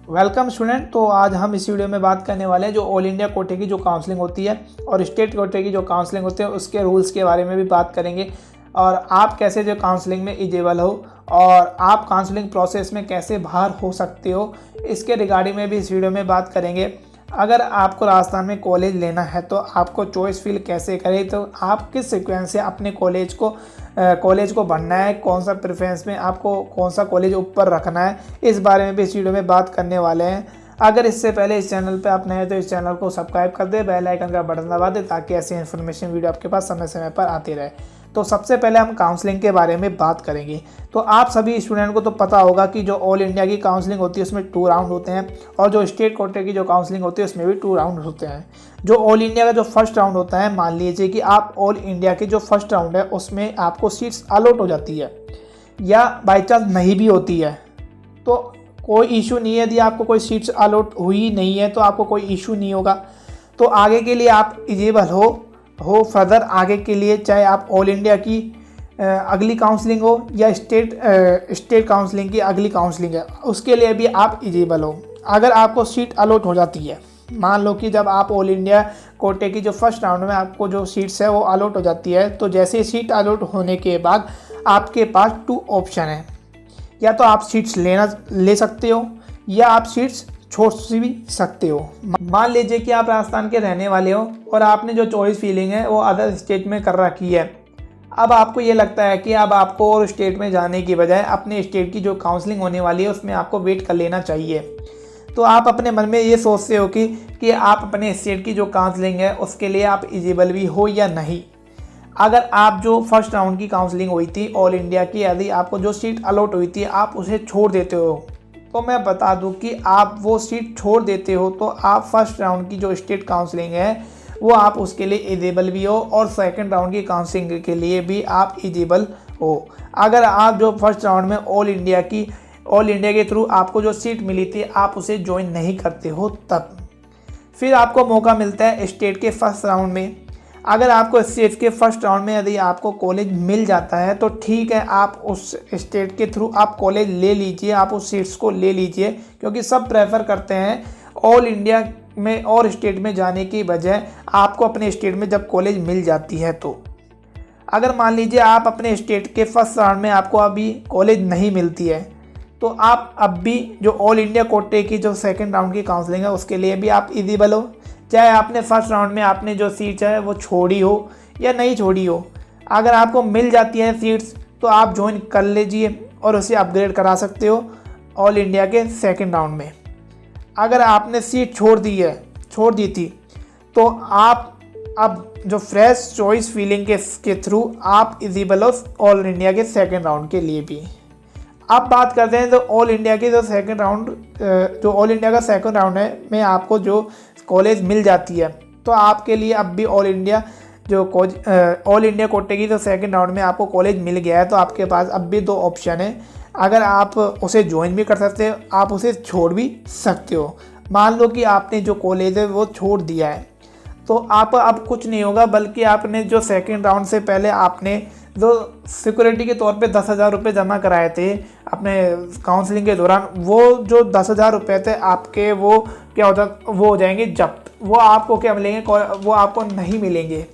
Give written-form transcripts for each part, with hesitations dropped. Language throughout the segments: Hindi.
Welcome student. तो आज हम इस वीडियो में बात करने वाले हैं जो ऑल इंडिया कोटे की जो काउंसलिंग होती है और स्टेट कोटे की जो काउंसलिंग होती है उसके रूल्स के बारे में भी बात करेंगे और आप कैसे जो काउंसलिंग में एलिजिबल हो और आप काउंसलिंग प्रोसेस में कैसे बाहर हो सकते हो, इसके रिगार्डिंग में भी इस वीडियो में बात करेंगे। अगर आपको राजस्थान में कॉलेज लेना है तो आपको चॉइस फिल कैसे करें, तो आप किस सीक्वेंस से अपने कॉलेज को भरना है, कौन सा प्रेफरेंस में आपको कौन सा कॉलेज ऊपर रखना है, इस बारे में भी इस वीडियो में बात करने वाले हैं। अगर इससे पहले इस चैनल पे आप नए हैं तो इस चैनल को सब्सक्राइब कर दे, बेल आइकन का बटन दबा दे ताकि ऐसी इन्फॉर्मेशन वीडियो आपके पास समय समय पर आती रहे। तो सबसे पहले हम काउंसलिंग के बारे में बात करेंगे। तो आप सभी स्टूडेंट को तो पता होगा कि जो ऑल इंडिया की काउंसलिंग होती है उसमें 2 राउंड होते हैं और जो स्टेट कोटे की जो काउंसलिंग होती है उसमें भी 2 राउंड होते हैं। जो ऑल इंडिया का जो फर्स्ट राउंड होता है, मान लीजिए कि आप ऑल इंडिया की जो फर्स्ट राउंड है उसमें आपको सीट्स अलॉट हो जाती है या बाई चांस नहीं भी होती है तो कोई इशू नहीं है। यदि आपको कोई सीट्स अलॉट हुई नहीं है तो आपको कोई इशू नहीं होगा। तो आगे के लिए आप एलिजिबल हो फर्दर आगे के लिए, चाहे आप ऑल इंडिया की अगली काउंसलिंग हो या स्टेट काउंसलिंग की अगली काउंसलिंग है, उसके लिए भी आप एलिजिबल हो। अगर आपको सीट अलॉट हो जाती है, मान लो कि जब आप ऑल इंडिया कोटे की जो फर्स्ट राउंड में आपको जो सीट्स है वो अलॉट हो जाती है, तो जैसे ही सीट अलॉट होने के बाद आपके पास 2 ऑप्शन है। या तो आप सीट्स ले सकते हो या आप सीट्स छोड़ भी सकते हो। मान लीजिए कि आप राजस्थान के रहने वाले हो और आपने जो चॉइस फीलिंग है वो अदर स्टेट में कर रखी है। अब आपको ये लगता है कि अब आपको और स्टेट में जाने की बजाय अपने स्टेट की जो काउंसलिंग होने वाली है उसमें आपको वेट कर लेना चाहिए। तो आप अपने मन में ये सोचते हो कि आप अपने स्टेट की जो काउंसलिंग है उसके लिए आप एलिजिबल भी हो या नहीं। अगर आप जो फर्स्ट राउंड की काउंसलिंग हुई थी ऑल इंडिया की, यदि आपको जो सीट अलॉट हुई थी आप उसे छोड़ देते हो, तो मैं बता दूं कि आप वो सीट छोड़ देते हो तो आप फर्स्ट राउंड की जो स्टेट काउंसलिंग है वो आप उसके लिए एलिजिबल भी हो और सेकंड राउंड की काउंसलिंग के लिए भी आप एलिजिबल हो। अगर आप जो फर्स्ट राउंड में ऑल इंडिया के थ्रू आपको जो सीट मिली थी आप उसे ज्वाइन नहीं करते हो, तब फिर आपको मौका मिलता है स्टेट के फर्स्ट राउंड में। अगर आपको स्टेट के फर्स्ट राउंड में यदि आपको कॉलेज मिल जाता है तो ठीक है, आप उस स्टेट के थ्रू आप कॉलेज ले लीजिए, आप उस सीट्स को ले लीजिए, क्योंकि सब प्रेफर करते हैं ऑल इंडिया में और स्टेट में जाने की बजाय आपको अपने स्टेट में जब कॉलेज मिल जाती है। तो अगर मान लीजिए आप अपने स्टेट के फर्स्ट राउंड में आपको अभी कॉलेज नहीं मिलती है तो आप अब भी जो ऑल इंडिया कोटे की जो सेकेंड राउंड की काउंसलिंग है उसके लिए भी आप एलिजिबल हो, चाहे आपने फर्स्ट राउंड में आपने जो सीट्स है वो छोड़ी हो या नहीं छोड़ी हो। अगर आपको मिल जाती है सीट्स तो आप ज्वाइन कर लीजिए और उसे अपग्रेड करा सकते हो ऑल इंडिया के सेकंड राउंड में। अगर आपने सीट छोड़ दी थी तो आप अब जो फ्रेश चॉइस फीलिंग के थ्रू आप एलिजिबल हो ऑल इंडिया के सेकेंड राउंड के लिए भी। अब बात करते हैं तो ऑल इंडिया की जो सेकंड राउंड जो ऑल इंडिया का सेकंड राउंड है में आपको जो कॉलेज मिल जाती है तो आपके लिए अब भी ऑल इंडिया कोटे की जो सेकंड राउंड में आपको कॉलेज मिल गया है तो आपके पास अब भी 2 ऑप्शन है। अगर आप उसे ज्वाइन भी कर सकते हो, आप उसे छोड़ भी सकते हो। मान लो कि आपने जो कॉलेज है वो छोड़ दिया है तो आप अब कुछ नहीं होगा, बल्कि आपने जो सेकेंड राउंड से पहले आपने जो सिक्योरिटी के तौर पे 10,000 रुपये जमा कराए थे अपने काउंसलिंग के दौरान, वो जो 10,000 रुपये थे आपके वो क्या होता वो हो जाएंगे जब्त। वो आपको क्या मिलेंगे, वो आपको नहीं मिलेंगे।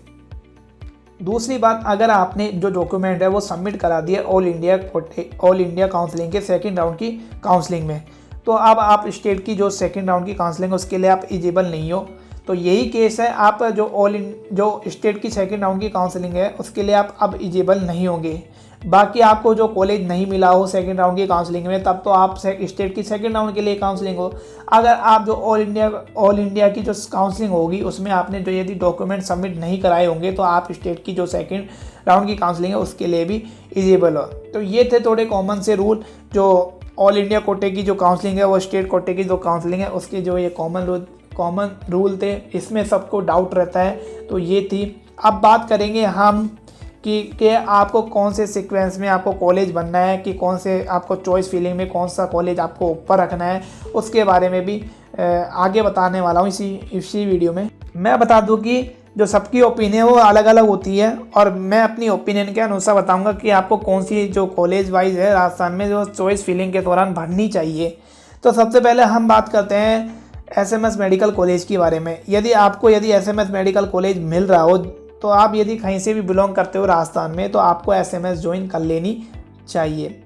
दूसरी बात, अगर आपने जो डॉक्यूमेंट है वो सबमिट करा दिया ऑल इंडिया काउंसलिंग के सेकेंड राउंड की काउंसलिंग में, तो अब आप स्टेट की जो सेकेंड राउंड की काउंसलिंग उसके लिए आप एलिजिबल नहीं हो। तो यही केस है, आप जो स्टेट की सेकेंड राउंड की काउंसलिंग है उसके लिए आप अब एलिजिबल नहीं होंगे। बाकी आपको जो कॉलेज नहीं मिला हो सेकेंड राउंड की काउंसलिंग में, तब तो आप स्टेट की सेकेंड राउंड के लिए काउंसलिंग हो। अगर आप जो ऑल इंडिया की जो काउंसलिंग होगी उसमें आपने जो यदि डॉक्यूमेंट सबमिट नहीं कराए होंगे तो आप स्टेट की जो सेकेंड राउंड की काउंसलिंग है उसके लिए भी एलिजिबल हो। तो ये थे थोड़े कॉमन से रूल जो ऑल इंडिया कोटे की जो काउंसलिंग है वो स्टेट कोटे की जो काउंसलिंग है उसके जो ये कॉमन रूल थे। इसमें सबको डाउट रहता है, तो ये थी। अब बात करेंगे हम कि आपको कौन से सीक्वेंस में आपको कॉलेज बनना है, कि कौन से आपको चॉइस फीलिंग में कौन सा कॉलेज आपको ऊपर रखना है, उसके बारे में भी आगे बताने वाला हूँ इसी वीडियो में। मैं बता दूँ कि जो सबकी ओपिनियन वो अलग अलग होती है और मैं अपनी ओपिनियन के अनुसार बताऊँगा कि आपको कौन सी जो कॉलेज वाइज है राजस्थान में जो चॉइस फीलिंग के दौरान भरनी चाहिए। तो सबसे पहले हम बात करते हैं एसएमएस मेडिकल कॉलेज के बारे में। यदि एसएमएस मेडिकल कॉलेज मिल रहा हो तो आप यदि कहीं से भी बिलोंग करते हो राजस्थान में तो आपको एसएमएस ज्वाइन कर लेनी चाहिए।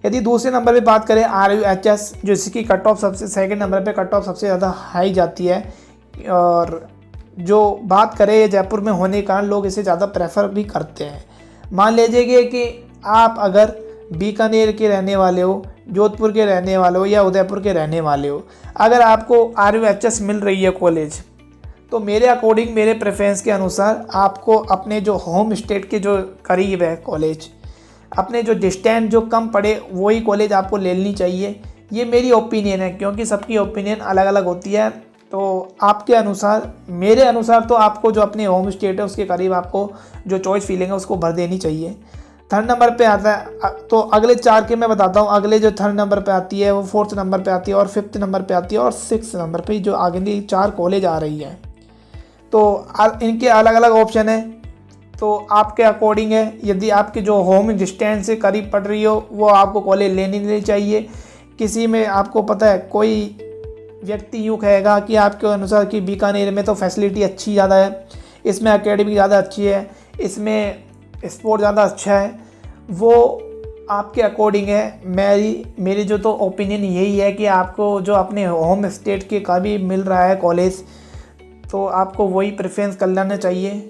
यदि दूसरे नंबर पे बात करें RUHS, जो इसकी कट ऑफ सेकंड नंबर पे कट ऑफ सबसे ज़्यादा हाई जाती है, और जो बात करें ये जयपुर में होने के कारण लोग इसे ज़्यादा प्रेफर भी करते हैं। मान लीजिए कि आप अगर बीकानेर के रहने वाले हो, जोधपुर के रहने वाले हो या उदयपुर के रहने वाले हो, अगर आपको RUHS मिल रही है कॉलेज, तो मेरे अकॉर्डिंग, मेरे प्रेफरेंस के अनुसार आपको अपने जो होम स्टेट के जो करीब है कॉलेज, अपने जो डिस्टेंस जो कम पड़े वही कॉलेज आपको ले लेनी चाहिए। ये मेरी ओपिनियन है, क्योंकि सबकी ओपिनियन अलग अलग होती है। तो आपके अनुसार, मेरे अनुसार तो आपको जो अपने होम स्टेट है उसके करीब आपको जो चॉइस फीलिंग है उसको भर देनी चाहिए। थर्ड नंबर पे आता है, तो अगले 4 के मैं बताता हूँ। अगले जो थर्ड नंबर पे आती है वो 4th नंबर पे आती है और 5th नंबर पे आती है और 6th नंबर पे जो अगली 4 कॉलेज आ रही है। तो इनके अलग अलग ऑप्शन है, तो आपके अकॉर्डिंग है। यदि आपके जो होम डिस्टेंस से करीब पड़ रही हो वो आपको कॉलेज लेनी चाहिए। किसी में आपको पता है कोई व्यक्ति यूँ कहेगा कि आपके अनुसार कि बीकानेर में तो फैसिलिटी अच्छी ज़्यादा है, इसमें एकेडमी ज़्यादा अच्छी है, इसमें स्पोर्ट ज़्यादा अच्छा है, वो आपके अकॉर्डिंग है। मेरी जो तो ओपिनियन यही है कि आपको जो अपने होम स्टेट के करीब मिल रहा है कॉलेज, तो आपको वही प्रेफरेंस कर लेना चाहिए।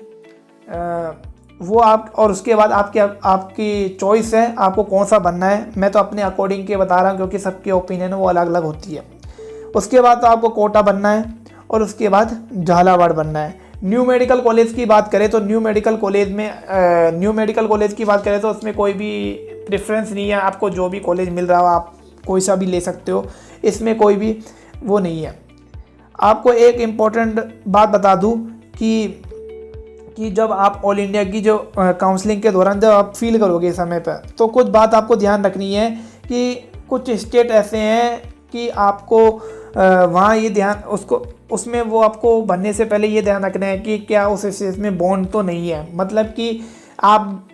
वो आप, और उसके बाद आपकी चॉइस है आपको कौन सा बनना है। मैं तो अपने अकॉर्डिंग के बता रहा हूँ, क्योंकि सबकी ओपिनियन वो अलग अलग होती है। उसके बाद तो आपको कोटा बनना है और उसके बाद झालावाड़ बनना है। न्यू मेडिकल कॉलेज की बात करें तो न्यू मेडिकल कॉलेज की बात करें तो उसमें कोई भी प्रेफरेंस नहीं है। आपको जो भी कॉलेज मिल रहा हो आप कोई सा भी ले सकते हो, इसमें कोई भी वो नहीं है। आपको एक इम्पोर्टेंट बात बता दूं कि जब आप ऑल इंडिया की जो काउंसलिंग के दौरान जब आप फील करोगे समय पर, तो कुछ बात आपको ध्यान रखनी है कि कुछ स्टेट ऐसे हैं कि आपको वहाँ ये ध्यान उसमें वो आपको भरने से पहले ये ध्यान रखना है कि क्या उस स्टेट में बॉन्ड तो नहीं है। मतलब कि आप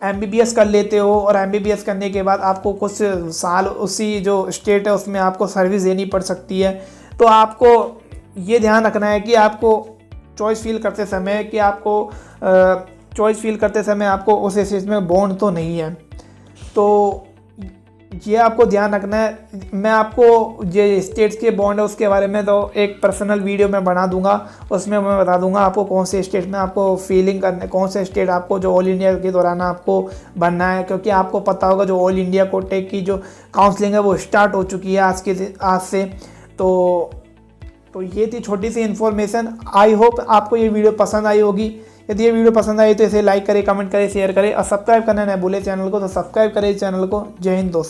MBBS कर लेते हो और MBBS करने के बाद आपको कुछ साल उसी जो स्टेट है उसमें आपको सर्विस देनी पड़ सकती है। तो आपको ये ध्यान रखना है कि आपको चॉइस फील करते समय आपको उस स्टेट में बॉन्ड तो नहीं है। तो ये आपको ध्यान रखना है। मैं आपको जो स्टेट्स के बॉन्ड है उसके बारे में तो एक पर्सनल वीडियो मैं बना दूंगा, उसमें मैं बता दूंगा आपको कौन से स्टेट में आपको फीलिंग करना है, कौन से स्टेट आपको जो ऑल इंडिया के दौरान आपको बनना है। क्योंकि आपको पता होगा जो ऑल इंडिया कोटे की जो काउंसलिंग है वो स्टार्ट हो चुकी है आज से। तो ये थी छोटी सी इन्फॉर्मेशन। आई होप आपको ये वीडियो पसंद आई होगी। यदि ये वीडियो पसंद आई तो इसे लाइक करें, कमेंट करें, शेयर करें और सब्सक्राइब करना न भूलें चैनल को। तो सब्सक्राइब करें चैनल को। जय हिंद दोस्तों।